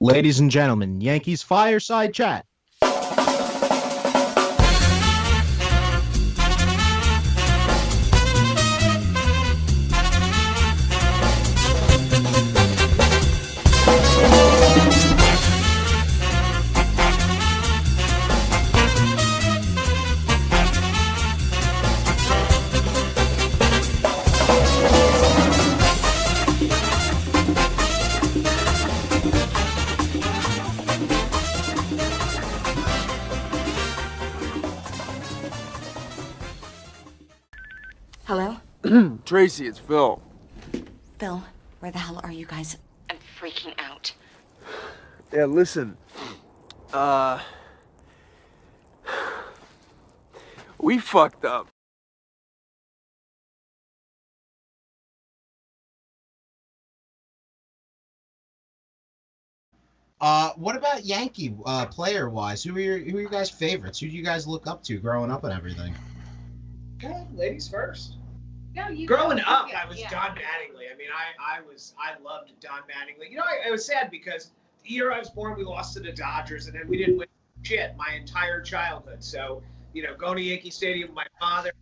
Ladies and gentlemen, Yankees Fireside Chat. Hello? Tracy, it's Phil. Phil, where the hell are you guys? I'm freaking out. Yeah, listen. We fucked up. What about Yankee player-wise? Who are your guys' favorites? Who do you guys look up to growing up and everything? Okay, ladies first. No, you Growing up, yeah, I was yeah. Don Mattingly. I mean, I loved Don Mattingly. You know, I was sad because the year I was born, we lost to the Dodgers, and then we didn't win shit my entire childhood. So, you know, going to Yankee Stadium with my father,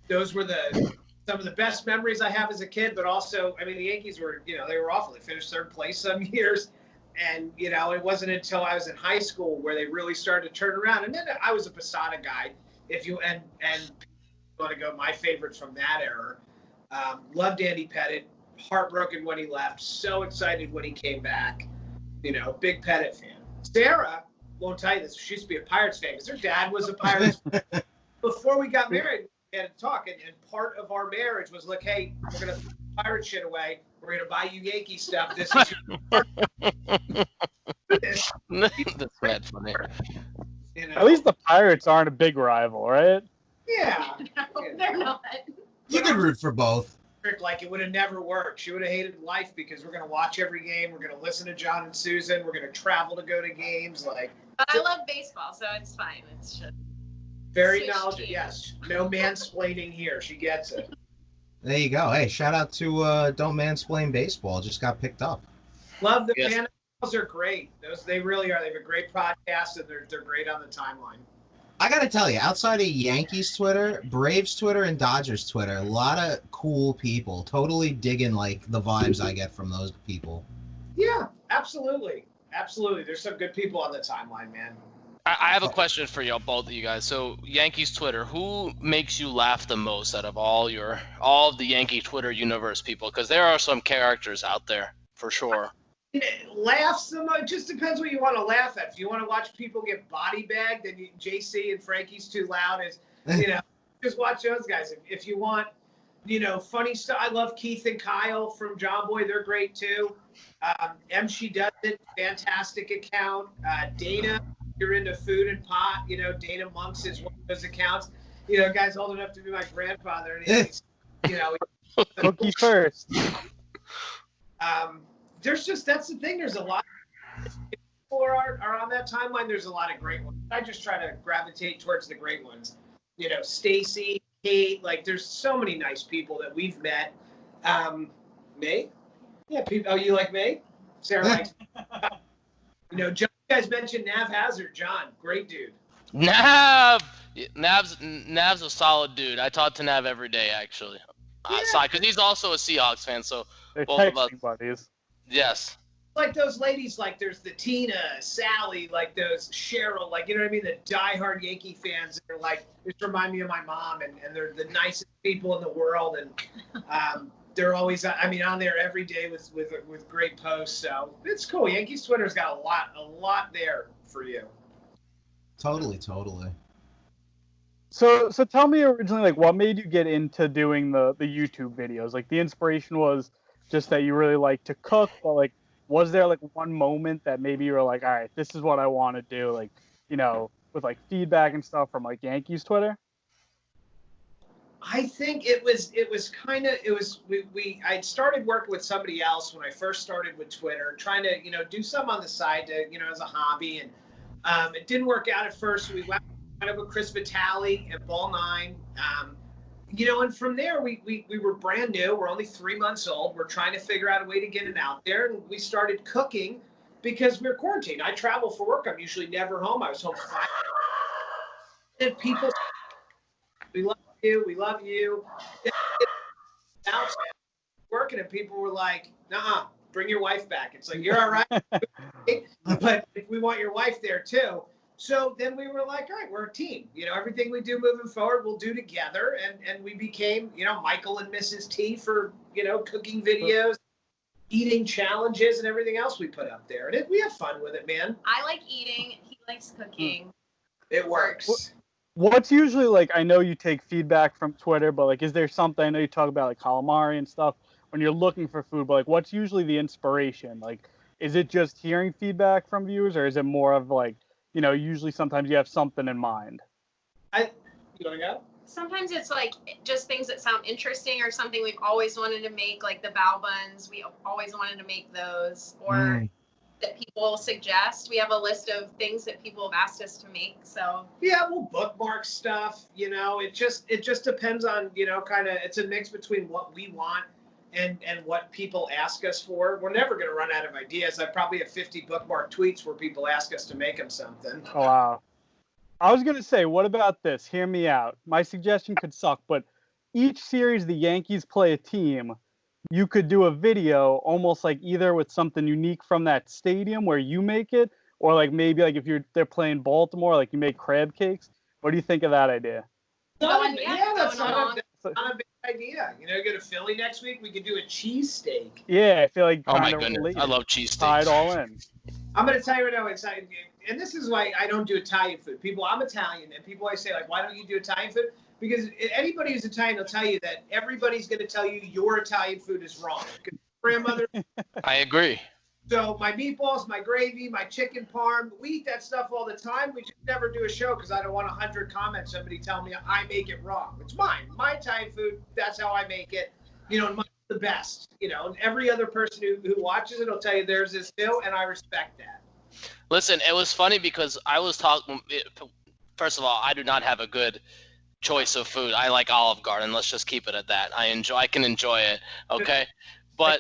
those were some of the best memories I have as a kid. But also, I mean, the Yankees were, you know, they were awful. They finished third place some years, and you know, it wasn't until I was in high school where they really started to turn around. And then I was a Posada guy. If you and want to go, my favorites from that era. Loved Andy Pettit. Heartbroken when he left. So excited when he came back. You know, big Pettit fan. Sarah won't tell you this. She used to be a Pirates fan because her dad was a Pirates fan. Before we got married, we had a talk, and part of our marriage was, look, hey, we're going to throw Pirate shit away. We're going to buy you Yankee stuff. This is That's bad funny. you know? At least the Pirates aren't a big rival, right? Yeah. No, they're not. You could root for both. Like it would have never worked. She would have hated life because we're going to watch every game. We're going to listen to John and Susan. We're going to travel to go to games. Like, But I love baseball, so it's fine. It's just very Switch knowledgeable. teams. Yes. No mansplaining here. She gets it. There you go. Hey, shout out to Don't Mansplain Baseball. Just got picked up. Love the Yes. panels are great. They really are. They have a great podcast, and they're great on the timeline. I gotta tell you, outside of Yankees Twitter, Braves Twitter, and Dodgers Twitter, a lot of cool people. Totally digging like the vibes I get from those people. Yeah, absolutely. Absolutely. There's some good people on the timeline, man. I have a question for y'all, both of you guys. So Yankees Twitter, who makes you laugh the most out of all of the Yankee Twitter universe people? Because there are some characters out there for sure. Laughs them. It just depends what you want to laugh at. If you want to watch people get body bagged, then JC and Frankie's Too Loud is, you know, just watch those guys. If you want, you know, funny stuff, I love Keith and Kyle from John Boy. They're great too. She Does It, fantastic account. Dana, you're into food and pot. You know, Dana Monks is one of those accounts. You know, guy's old enough to be my grandfather, and he's, you know, Cookie first. there's just, that's the thing. There's a lot of people are on that timeline. There's a lot of great ones. I just try to gravitate towards the great ones. You know, Stacy, Kate, like there's so many nice people that we've met. May? Yeah, people. Oh, you like May? Sarah likes. You know, John, you guys mentioned Nav Hazard. John, great dude. Nav's a solid dude. I talk to Nav every day, actually. Because he's also a Seahawks fan, so They're both of us. texting buddies. Yes. Like those ladies, like there's the Tina, Sally, like those Cheryl, like, you know what I mean? The diehard Yankee fans that are like, just remind me of my mom, and they're the nicest people in the world. And they're always, I mean, on there every day with great posts. So it's cool. Yankees Twitter's got a lot there for you. Totally. So tell me originally, like, what made you get into doing the YouTube videos? Like, the inspiration was just that you really like to cook, but like, was there like one moment that maybe you were like, all right, this is what I want to do, like, you know, with like feedback and stuff from like Yankees Twitter? I think I'd started working with somebody else when I first started with Twitter, trying to, you know, do some on the side to, you know, as a hobby. And it didn't work out at first. We went kind of with Chris Vitale at Ball 9. You know, and from there, we were brand new. We're only 3 months old. We're trying to figure out a way to get it out there. And we started cooking. because we're quarantined. I travel for work. I'm usually never home. I was home 5 and people, we love you. We love you. Now it's working, and people were like, "Nuh-uh, bring your wife back." It's like, you're all right, but if we want your wife there too. So then we were like, all right, we're a team. Everything we do moving forward, we'll do together. And we became, Michael and Mrs. T for, cooking videos, eating challenges, and everything else we put up there. And we have fun with it, man. I like eating. He likes cooking. It works. What's usually like, I know you take feedback from Twitter, but like, is there something, I know you talk about like calamari and stuff when you're looking for food, but like, what's usually the inspiration? Like, is it just hearing feedback from viewers, or is it more of like, usually sometimes you have something in mind? You want to go? Sometimes it's like just things that sound interesting or something we've always wanted to make, like the bao buns. We always wanted to make those, or that people suggest. We have a list of things that people have asked us to make. So yeah, we'll bookmark stuff. It just depends on kind of, it's a mix between what we want and what people ask us for. We're never going to run out of ideas. I probably have 50 bookmark tweets where people ask us to make them something. Oh, wow. I was going to say, what about this? Hear me out. My suggestion could suck, but each series the Yankees play a team, you could do a video almost like either with something unique from that stadium where you make it, or like maybe like if they're playing Baltimore, like you make crab cakes. What do you think of that idea? That's not a big idea. Go to Philly next week, we could do a cheesesteak. Yeah, I feel like oh my goodness, related. I love cheesesteaks. Tie it all in. I'm going to tell you right now, and this is why I don't do Italian food. I'm Italian, and people always say, like, why don't you do Italian food? Because anybody who's Italian will tell you that everybody's going to tell you your Italian food is wrong. Grandmother. I agree. So my meatballs, my gravy, my chicken parm, we eat that stuff all the time. We just never do a show because I don't want 100 comments, somebody tell me I make it wrong. It's mine. My Italian food, that's how I make it. And mine's the best. And every other person who watches it will tell you theirs is too, and I respect that. Listen, it was funny because I was talking. First of all, I do not have a good choice of food. I like Olive Garden. Let's just keep it at that. I can enjoy it. Okay, but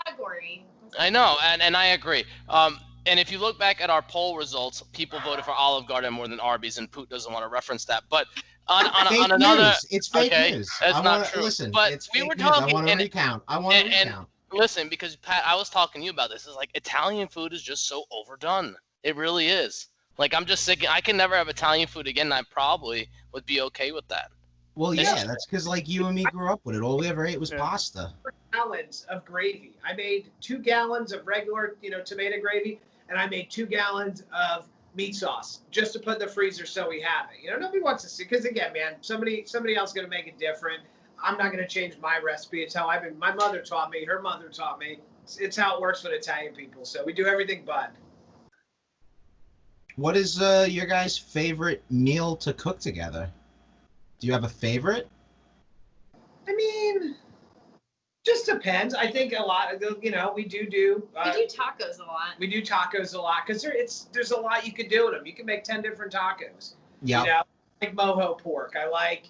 category. I know, and I agree. And if you look back at our poll results, people voted for Olive Garden more than Arby's, and Poot doesn't want to reference that. But on another, news. It's fake news. That's not true. Listen, but it's we fake were news. talking. I want to recount. And listen, because Pat, I was talking to you about this. It's like Italian food is just so overdone. It really is. Like I'm just thinking, I can never have Italian food again, and I probably would be okay with that. Well, yeah, that's because like you and me grew up with it. All we ever ate was pasta. 4 gallons of gravy. I made 2 gallons of regular, tomato gravy, and I made 2 gallons of meat sauce just to put in the freezer so we have it. Nobody wants to see, because again, man, somebody else is gonna make it different. I'm not gonna change my recipe. It's how my mother taught me. Her mother taught me. It's how it works with Italian people. So we do everything but. What is your guys' favorite meal to cook together? Do you have a favorite? I mean, just depends. I think a lot of we do. We do tacos a lot. We do tacos a lot because there's a lot you could do with them. You can make 10 different tacos. Yeah. I like mojo pork. I like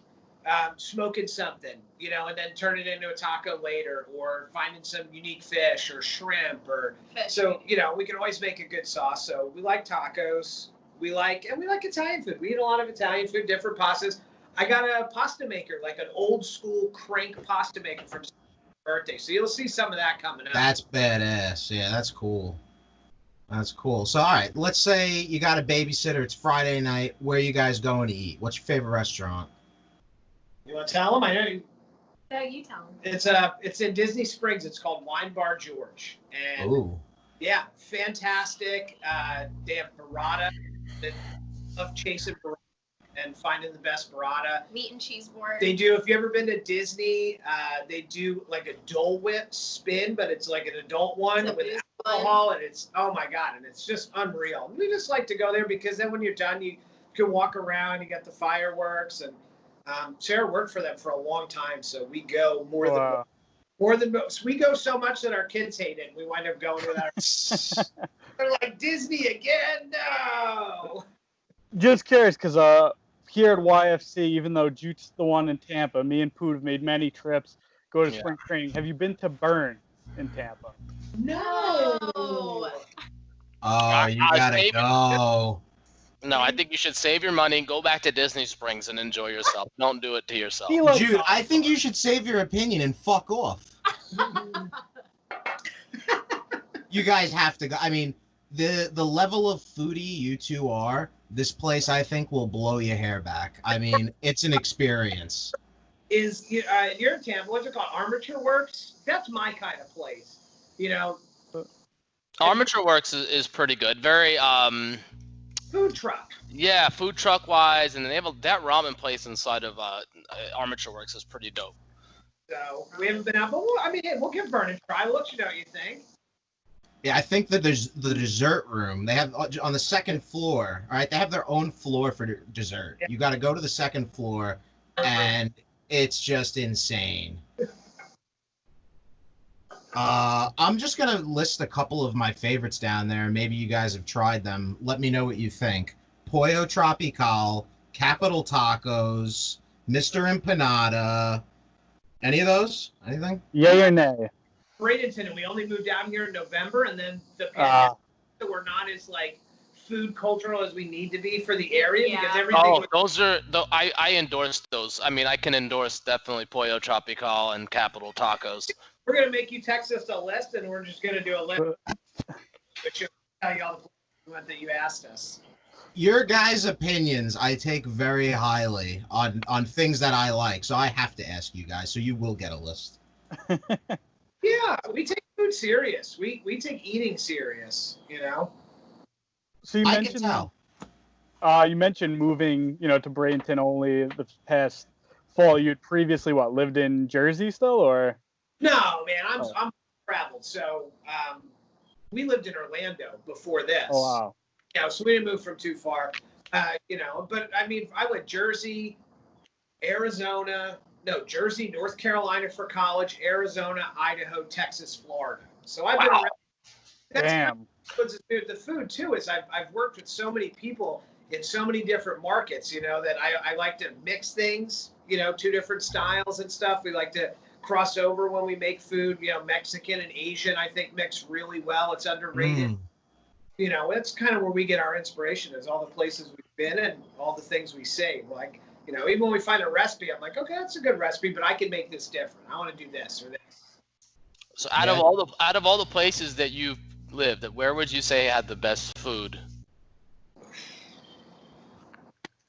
smoking something, and then turn it into a taco later, or finding some unique fish or shrimp or Fish. So we can always make a good sauce. So we like tacos. We like Italian food. We eat a lot of Italian food, different pastas. I got a pasta maker, like an old school crank pasta maker from birthday. So you'll see some of that coming up. That's badass. Yeah, that's cool. That's cool. So, all right, let's say you got a babysitter. It's Friday night. Where are you guys going to eat? What's your favorite restaurant? You want to tell them? I know you. No, you tell them. It's in Disney Springs. It's called Wine Bar George. And Ooh. yeah, fantastic. They have burrata. They love chasing burrata and finding the best burrata. Meat and cheese board. They do. If you ever been to Disney, they do like a Dole Whip spin, but it's like an adult one with alcohol, and it's oh my god, and it's just unreal. We just like to go there because then when you're done, you can walk around. You got the fireworks, and Sarah worked for them for a long time, so we go more than most. We go so much that our kids hate it. We wind up going with our. They're like, Disney again? No. Just curious, because here at YFC, even though Jute's the one in Tampa, me and Poot have made many trips, go to spring training. Have you been to Burn in Tampa? No. Oh. Oh, you gotta go. No, I think you should save your money, go back to Disney Springs, and enjoy yourself. Don't do it to yourself. He likes Jude, I think you should save your opinion and fuck off. You guys have to go. I mean, the level of foodie you two are, this place I think will blow your hair back. I mean, it's an experience. Is you're in Tampa? What's it called? Armature Works. That's my kind of place. You know, Armature Works is pretty good. Very food truck. yeah, food truck wise, and they have that ramen place inside of Armature Works is pretty dope. So we haven't been out, but we'll give Vernon a try. We'll let you know what you think. Yeah, I think that there's the dessert room. They have on the second floor. All right, they have their own floor for dessert. Yeah. You got to go to the second floor, and it's just insane. I'm just gonna list a couple of my favorites down there. Maybe you guys have tried them. Let me know what you think. Pollo Tropical, Capital Tacos, Mr. Empanada. Any of those? Anything? Yay or nay? Bradenton, and we only moved down here in November, and then the pandemic, so we're not as like food cultural as we need to be for the area because everything. Oh, those are I endorse those. I mean, I can endorse definitely Pollo Tropical and Capital Tacos. We're gonna make you text us a list, and we're just gonna do a list, which will tell you all the places that you asked us. Your guys' opinions I take very highly on things that I like, so I have to ask you guys. So you will get a list. Yeah, we take food serious. We take eating serious. You know. So you I can mentioned tell. you mentioned moving, to Bradenton only the past fall. You'd previously lived in Jersey still, or? No, man, I'm traveled. So we lived in Orlando before this. Oh wow. Yeah, so we didn't move from too far. But I mean, I went Jersey, Jersey, North Carolina for college, Arizona, Idaho, Texas, Florida. So I've been around. Damn. The food too is I've worked with so many people in so many different markets, that I like to mix things, two different styles and stuff. We like to cross over when we make food, Mexican and Asian, I think mix really well. It's underrated. That's kind of where we get our inspiration is all the places we've been and all the things we say. Like, even when we find a recipe, I'm like, okay, that's a good recipe, but I can make this different. I want to do this or this. So out of all the places that you've lived, where would you say had the best food?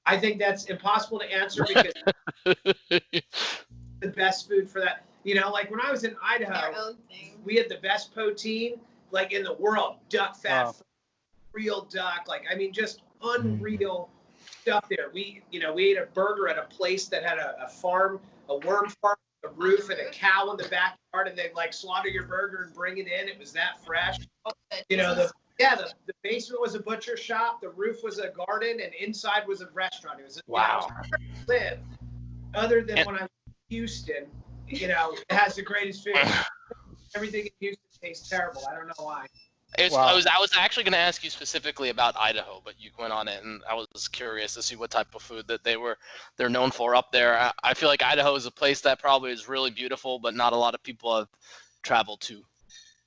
I think that's impossible to answer because the best food for that. Like when I was in Idaho, we had the best poutine like in the world, duck fat, real duck. Like, I mean, just unreal stuff there. We ate a burger at a place that had a farm, a worm farm, a roof, and a cow in the backyard, and they'd like slaughter your burger and bring it in. It was that fresh. The basement was a butcher shop, the roof was a garden, and inside was a restaurant. It was wow. Live. Other than when I was in Houston, it has the greatest food. Everything in Houston tastes terrible. I don't know why. I was actually going to ask you specifically about Idaho, but you went on it, and I was curious to see what type of food that they're known for up there. I feel like Idaho is a place that probably is really beautiful, but not a lot of people have traveled to.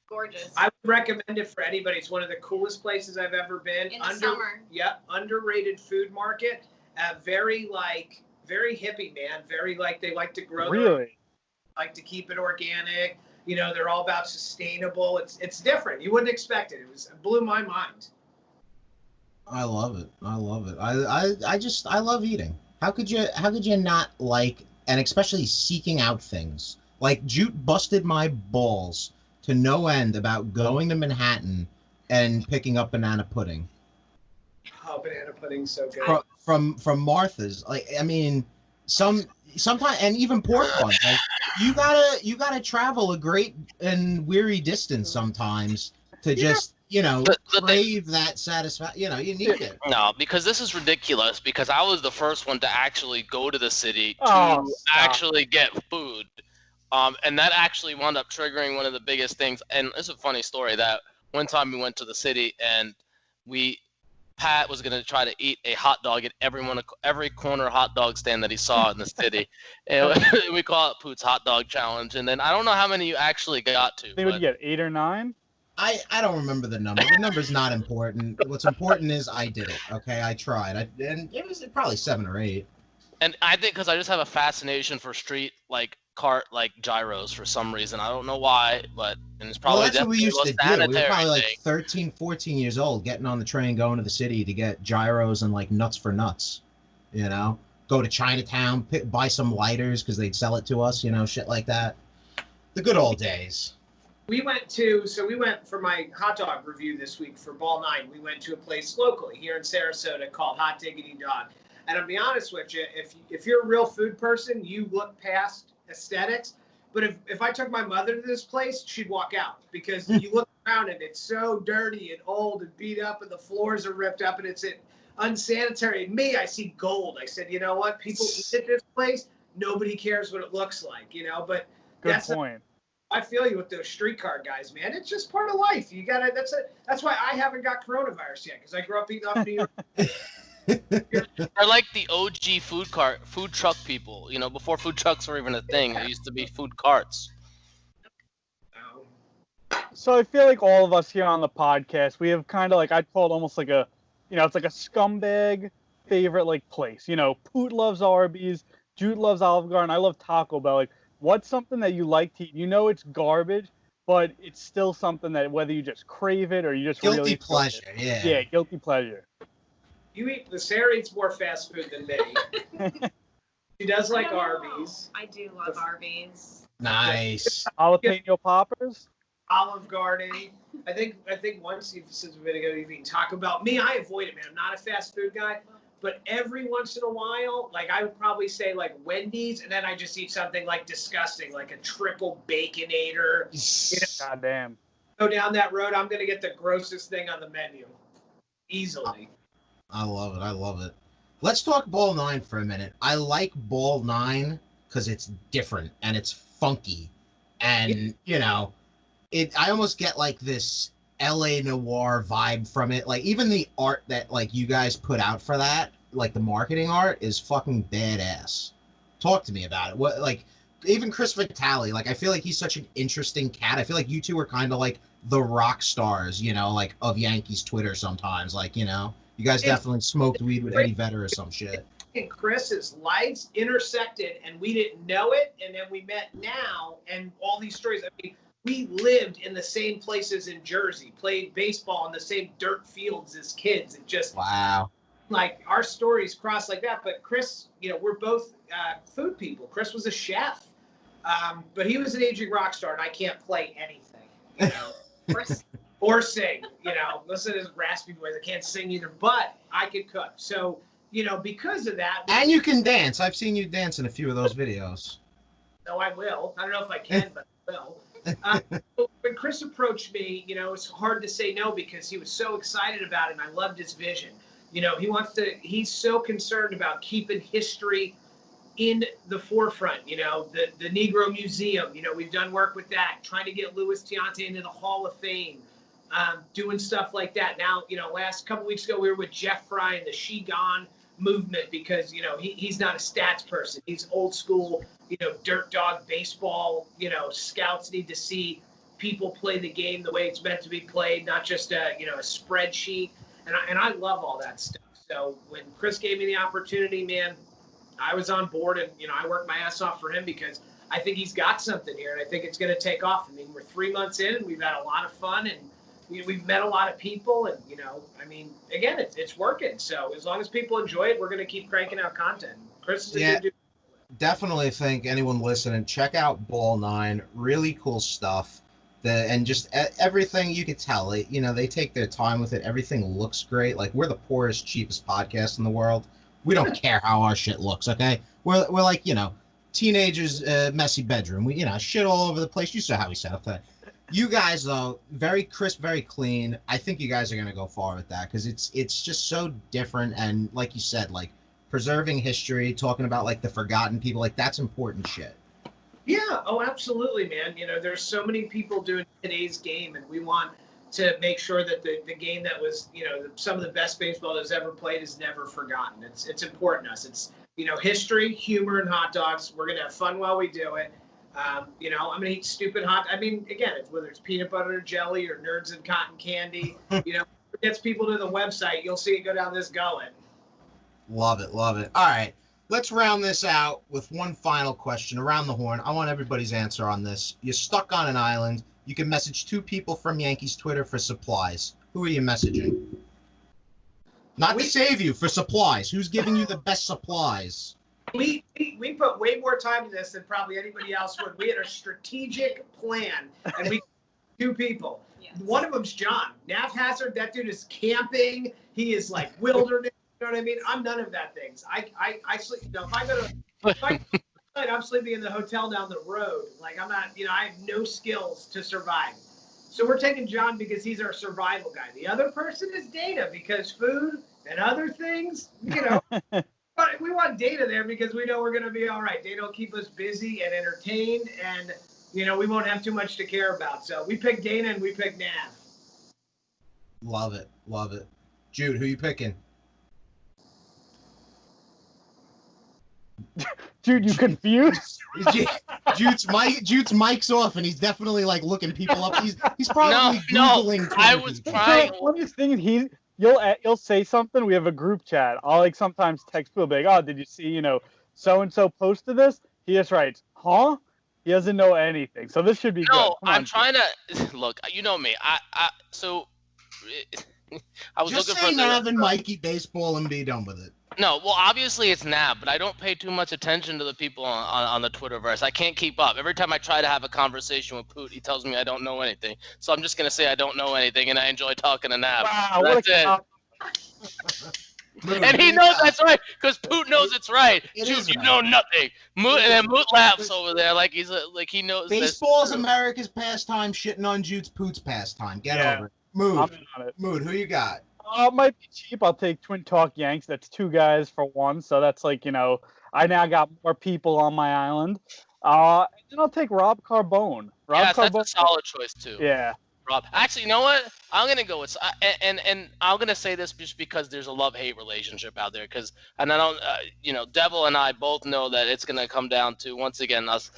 Gorgeous. I would recommend it for anybody. It's one of the coolest places I've ever been. In the summer. Yeah, underrated food market. Very hippie, man. Very they like to grow. Really? Like to keep it organic. They're all about sustainable. It's different. You wouldn't expect it. It blew my mind. I love it. I love eating. How could you not like, and especially seeking out things? Like Jute busted my balls to no end about going to Manhattan and picking up banana pudding. Oh, banana pudding's so good. From Martha's. Like, I mean, sometimes, and even pork buns. Like, you gotta travel a great and weary distance sometimes to just crave that satisfaction. You need it. No, because this is ridiculous. Because I was the first one to actually go to the city to actually get food, and that actually wound up triggering one of the biggest things. And it's a funny story that one time we went to the city and Pat was going to try to eat a hot dog at every corner hot dog stand that he saw in the city. And we call it Poot's Hot Dog Challenge. And then I don't know how many you actually got to. They would get 8 or 9? I don't remember the number. The number's not important. What's important is I did it. Okay, I tried. And it was probably 7 or 8. And I think because I just have a fascination for street like cart like gyros for some reason. I don't know why, but and it's probably Well, that's what we used to do. We were sanitary probably like thing. 13, 14 years old, getting on the train, going to the city to get gyros and like nuts for nuts. You know, go to Chinatown, buy some lighters because they'd sell it to us. You know, shit like that. The good old days. We went for my hot dog review this week for Ball 9. We went to a place locally here in Sarasota called Hot Diggity Dog. And I'll be honest with you, if you're a real food person, you look past aesthetics. But if I took my mother to this place, she'd walk out because you look around and it's so dirty and old and beat up and the floors are ripped up and it's unsanitary. And me, I see gold. I said, you know what? People eat at this place. Nobody cares what it looks like, you know. But Good point. I feel you with those streetcar guys, man. It's just part of life. You gotta. That's why I haven't got coronavirus yet because I grew up eating off New York. They're like the OG food truck people. You know, before food trucks were even a thing, it used to be food carts. So I feel like all of us here on the podcast, we have kind of like, I'd call it almost like a, it's like a scumbag favorite like place. You know, Poot loves Arby's, Jude loves Olive Garden, I love Taco Bell. Like, what's something that you like to eat? You know it's garbage, but it's still something that whether you just crave it or you just Guilty really pleasure, yeah. Yeah, guilty pleasure. Sarah eats more fast food than me. She does like Arby's. I do love Arby's. Nice. Jalapeno poppers? Olive Garden. I think once since a minute ago you've eaten Taco Bell. Me, I avoid it, man. I'm not a fast food guy. But every once in a while, like I would probably say like Wendy's, and then I just eat something like disgusting, like a triple Baconator. You know, God damn. go down that road, I'm gonna get the grossest thing on the menu. Easily. I love it. I love it. Let's talk Ball 9 for a minute. I like Ball 9 because it's different and it's funky. And, you know, I almost get like this LA noir vibe from it. Like even the art that like you guys put out for that, like the marketing art is fucking badass. Talk to me about it. What, like, even Chris Vitale, like I feel like he's such an interesting cat. I feel like you two are kind of like the rock stars, you know, like of Yankees Twitter sometimes. Like, you know, you guys definitely smoked weed with Eddie Vedder or some shit. And Chris's lives intersected and we didn't know it, and then we met now and all these stories. I mean, we lived in the same places in Jersey, played baseball on the same dirt fields as kids. It just Wow. Like our stories cross like that. But Chris, you know, we're both food people. Chris was a chef, but he was an aging rock star, and I can't play anything, you know, or sing. You know, listen to his raspy voice. I can't sing either, but I could cook. So, you know, because of that. And you can dance. I've seen you dance in a few of those videos. No, I will. I don't know if I can, but I will. When Chris approached me, you know, it's hard to say no because he was so excited about it and I loved his vision. You know, he's so concerned about keeping history in the forefront. You know, the Negro Museum, you know, we've done work with that, trying to get Louis Tiante into the Hall of Fame, doing stuff like that. Now, you know, last couple weeks ago, we were with Jeff Fry and the She Gone movement because, you know, he's not a stats person. He's old school, you know, dirt dog baseball. You know, scouts need to see people play the game the way it's meant to be played, not just a spreadsheet. And I love all that stuff. So when Chris gave me the opportunity, man, I was on board, and you know, I worked my ass off for him because I think he's got something here, and I think it's going to take off. I mean, we're 3 months in, and we've had a lot of fun, and we've met a lot of people, and you know, I mean, again, it's working. So as long as people enjoy it, we're going to keep cranking out content. Chris is a good dude. Definitely think anyone listening, check out Ball 9. Really cool stuff. And just everything you could tell, you know, they take their time with it. Everything looks great. Like, we're the poorest, cheapest podcast in the world. We don't care how our shit looks, okay? We're like, you know, teenagers, messy bedroom. We, you know, shit all over the place. You saw how we set up that. You guys, though, very crisp, very clean. I think you guys are going to go far with that because it's just so different. And like you said, like, preserving history, talking about, like, the forgotten people, like, that's important shit. Yeah, oh, absolutely, man. You know, there's so many people doing today's game, and we want to make sure that the game that was, you know, some of the best baseball that's ever played is never forgotten. It's important to us. It's, you know, history, humor, and hot dogs. We're going to have fun while we do it. You know, I'm gonna eat stupid hot. I mean, again, it's whether it's peanut butter jelly or Nerds and Cotton Candy. You know, it gets people to the website. You'll see it go down this gullet. Love it, love it. All right, let's round this out with one final question around the horn. I want everybody's answer on this. You're stuck on an island. You can message 2 people from Yankees Twitter for supplies. Who are you messaging? Not to save you, for supplies. Who's giving you the best supplies? We put way more time to this than probably anybody else would. We had a strategic plan, and we 2 people. Yes. One of them's John. Nav Hazard, that dude is camping. He is like wilderness. You know what I mean? I'm none of that things. I sleep. You know, if I'm sleeping in the hotel down the road. Like I'm not. You know, I have no skills to survive. So we're taking John because he's our survival guy. The other person is Dana because food and other things. You know. But we want Dana there because we know we're going to be all right. Dana will keep us busy and entertained, and, you know, we won't have too much to care about. So we picked Dana and we picked Nav. Love it. Love it. Jude, who you picking? Jude, you confused? Jude's mic's off, and he's definitely, like, looking people up. He's probably Googling. I was trying. The funniest thing, you'll say something. We have a group chat. I'll like sometimes text people like, "Oh, did you see? You know, so and so posted this." He just writes, "Huh?" He doesn't know anything. So this should be good. No, I'm trying to look. You know me. I was just looking say for Nav and Mikey baseball and be done with it. No, well, obviously it's Nav, but I don't pay too much attention to the people on the Twitterverse. I can't keep up. Every time I try to have a conversation with Poot, he tells me I don't know anything. So I'm just going to say I don't know anything, and I enjoy talking to Nav. Wow, that's it. And he knows that's right, because Poot knows it's right. Dude, you know nothing. Moot, and then Moot laughs over there like he knows. Baseball's America's pastime. Shitting on Jude's Poot's pastime. Get over it. Mood, who you got? Might be cheap. I'll take Twin Talk Yanks. That's 2 guys for 1. So that's like, you know, I now got more people on my island. And then I'll take Rob Carbone. That's a solid choice too. Yeah. Rob. Actually, you know what? I'm gonna go with and I'm gonna say this just because there's a love-hate relationship out there. And I don't, you know, Devil and I both know that it's gonna come down to once again us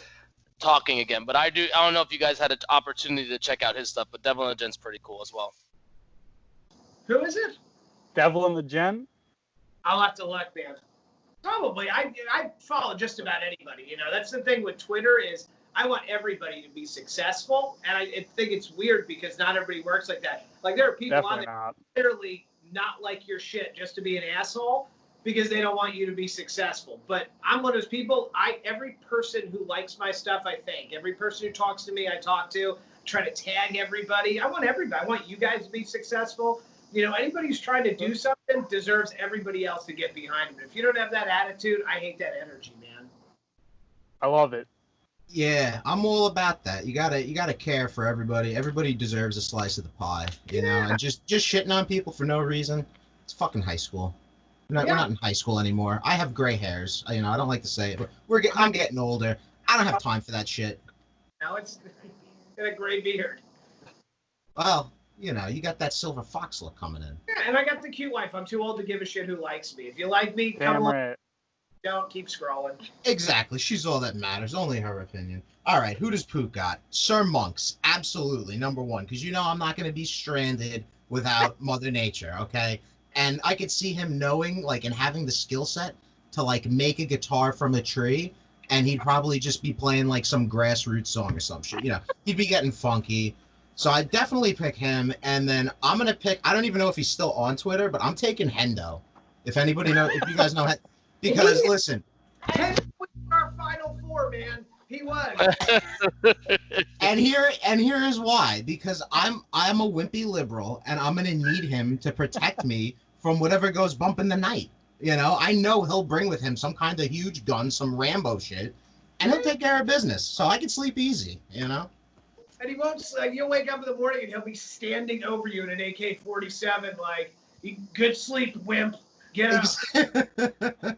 talking again. But I don't know if you guys had an opportunity to check out his stuff, but Devil and the Gent's pretty cool as well. Who is it? Devil and the Gent? I'll have to look, man. Probably. I follow just about anybody. You know, that's the thing with Twitter is I want everybody to be successful, and I think it's weird because not everybody works like that. Like there are people Definitely on there literally not like your shit just to be an asshole because they don't want you to be successful. But I'm one of those people. Every person who likes my stuff, I thank. Every person who talks to me, I talk to. Try to tag everybody. I want everybody. I want you guys to be successful. You know, anybody who's trying to do something deserves everybody else to get behind them. If you don't have that attitude, I hate that energy, man. I love it. Yeah, I'm all about that. You gotta care for everybody. Everybody deserves a slice of the pie, you know. And just shitting on people for no reason. It's fucking high school. We're not in high school anymore. I have gray hairs. You know, I don't like to say it, but I'm getting older. I don't have time for that shit. Now it's got a gray beard. Well, you know, you got that silver fox look coming in. Yeah, and I got the cute wife. I'm too old to give a shit who likes me. If you like me, come on. Don't keep scrolling. Exactly. She's all that matters. Only her opinion. All right. Who does Poot got? Sir Monks. Absolutely. Number 1. Because you know I'm not going to be stranded without Mother Nature. Okay. And I could see him knowing, like, and having the skill set to, like, make a guitar from a tree. And he'd probably just be playing, like, some grassroots song or some shit. You know, he'd be getting funky. So I definitely pick him. And then I'm going to pick, I don't even know if he's still on Twitter, but I'm taking Hendo. If anybody knows, if you guys know Hendo. Because listen, Hendo was our Final Four, man. He was. and here is why. Because I'm a wimpy liberal, and I'm gonna need him to protect me from whatever goes bump in the night. You know, I know he'll bring with him some kind of huge gun, some Rambo shit, and he'll take care of business. So I can sleep easy. You know. And he won't. You'll wake up in the morning and he'll be standing over you in an AK-47, like, "Good sleep, wimp. Get up."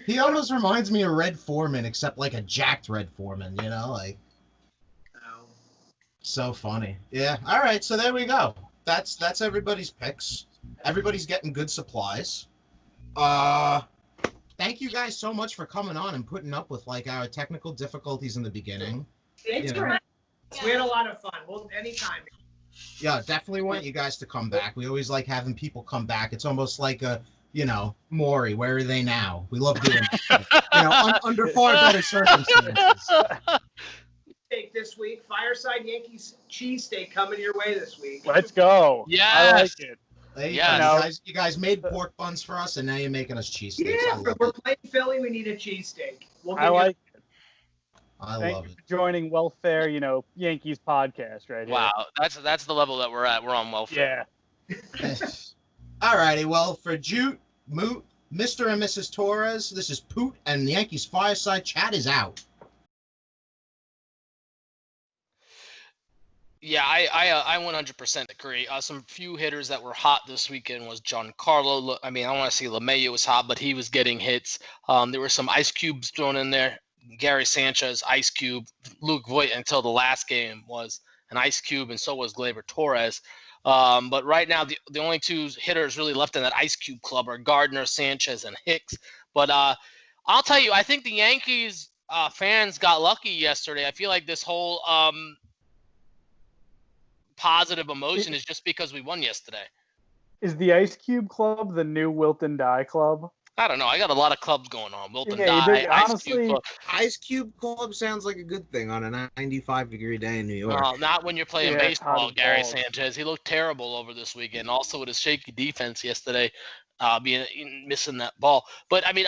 He almost reminds me of Red Foreman, except like a jacked Red Foreman, you know, like. Oh. So funny. Yeah. All right. So there we go. That's everybody's picks. Everybody's getting good supplies. Thank you guys so much for coming on and putting up with like our technical difficulties in the beginning. Thanks for having us. We had a lot of fun. Well, anytime. Yeah, definitely want you guys to come back. We always like having people come back. It's almost like a, Maury, where are they now? We love doing that. Under far better circumstances. Steak this week. Fireside Yankees cheesesteak coming your way this week. Let's go. Yes. I like it. You guys made pork buns for us, and now you're making us cheesesteaks. Yeah, we're playing Philly. We need a cheesesteak. I like it. I Thank love you it. for joining Welfare, Yankees podcast right here. Wow, that's the level that we're at. We're on welfare. Yeah. All righty. Well, for Jute, Moot, Mr. and Mrs. Torres, this is Poot, and the Yankees Fireside chat is out. Yeah, I 100% agree. Some few hitters that were hot this weekend was Giancarlo. I want to say LeMahieu was hot, but he was getting hits. There were some ice cubes thrown in there. Gary Sanchez, ice cube. Luke Voigt until the last game was an ice cube, and so was Gleyber Torres. But right now, the only two hitters really left in that ice cube club are Gardner, Sanchez, and Hicks. But I'll tell you, I think the Yankees fans got lucky yesterday. I feel like this whole positive emotion is just because we won yesterday. Is the Ice Cube Club the new Wilton Die Club? I don't know. I got a lot of clubs going on. Wilton Yeah, Die, Ice honestly, Cube Club. Ice Cube Club sounds like a good thing on a 95-degree day in New York. Not when you're playing Yeah, baseball, hot as Gary balls. Sanchez. He looked terrible over this weekend. Also with his shaky defense yesterday, missing that ball. But